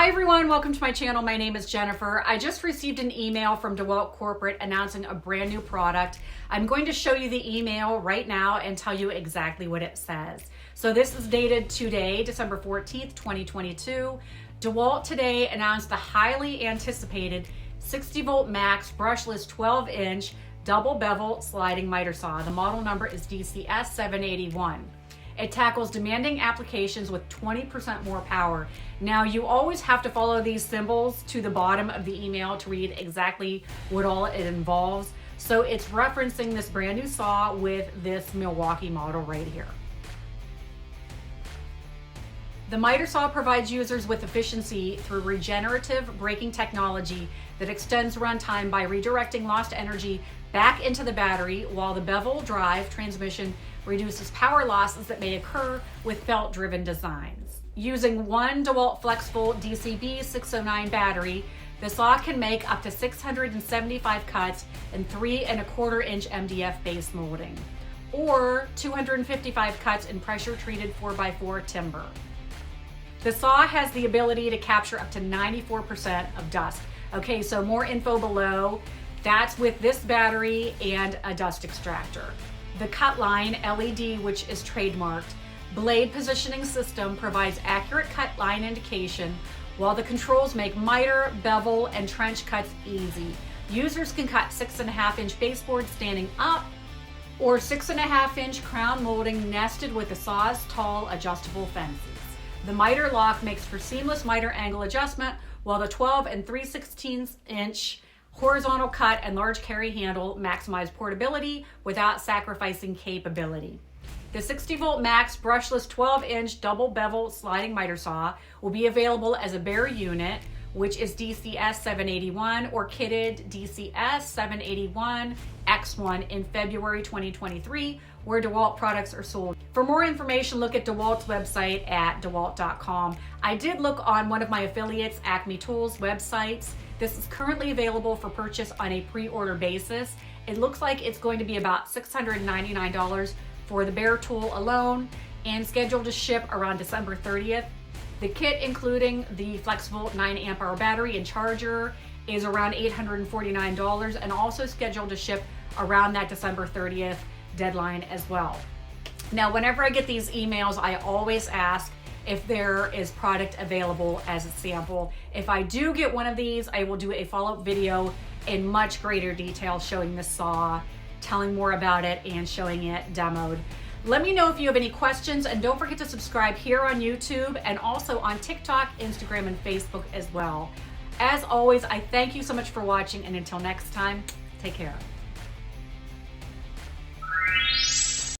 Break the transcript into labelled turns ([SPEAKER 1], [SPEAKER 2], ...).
[SPEAKER 1] Hi everyone, welcome to my channel. My name is Jennifer. I just received an email from DEWALT Corporate announcing a brand new product. I'm going to show you the email right now and tell you exactly what it says. So this is dated today, December 14th, 2022. DEWALT today announced the highly anticipated 60-volt MAX Brushless 12-inch double bevel sliding miter saw. The model number is DCS781. It tackles demanding applications with 20% more power. Now, you always have to follow these symbols to the bottom of the email to read exactly what all it involves. So it's referencing this brand new saw with this Milwaukee model right here. The miter saw provides users with efficiency through regenerative braking technology that extends runtime by redirecting lost energy back into the battery, while the bevel-drive transmission reduces power losses that may occur with belt-driven designs. Using one DEWALT FLEXVOLT DCB609 battery, the saw can make up to 675 cuts in 3 1/4 inch MDF base molding, or 255 cuts in pressure-treated 4x4 timber. The saw has the ability to capture up to 94% of dust. Okay, so more info below. That's with this battery and a dust extractor. The CUTLINE LED, which is trademarked, blade positioning system provides accurate cut line indication, while the controls make miter, bevel, and trench cuts easy. Users can cut 6.5 inch baseboard standing up or 6.5 inch crown molding nested with the saw's tall adjustable fences. The miter lock makes for seamless miter angle adjustment, while the 12 3/16 inch horizontal cut and large carry handle maximize portability without sacrificing capability. The 60-volt MAX Brushless 12-inch double bevel sliding miter saw will be available as a bare unit, which is DCS781, or kitted DCS781X1 in February 2023, where DEWALT products are sold. For more information, look at DEWALT's website at dewalt.com. I did look on one of my affiliates, Acme Tools websites. This is currently available for purchase on a pre-order basis. It looks like it's going to be about $699 for the bare tool alone and scheduled to ship around December 30th. The kit, including the FLEXVOLT 9 amp hour battery and charger, is around $849 and also scheduled to ship around that December 30th deadline as well. Now, whenever I get these emails, I always ask if there is product available as a sample. If I do get one of these, I will do a follow-up video in much greater detail showing the saw, telling more about it, and showing it demoed. Let me know if you have any questions, and don't forget to subscribe here on YouTube and also on TikTok, Instagram, and Facebook as well. As always, I thank you so much for watching, and until next time, take care.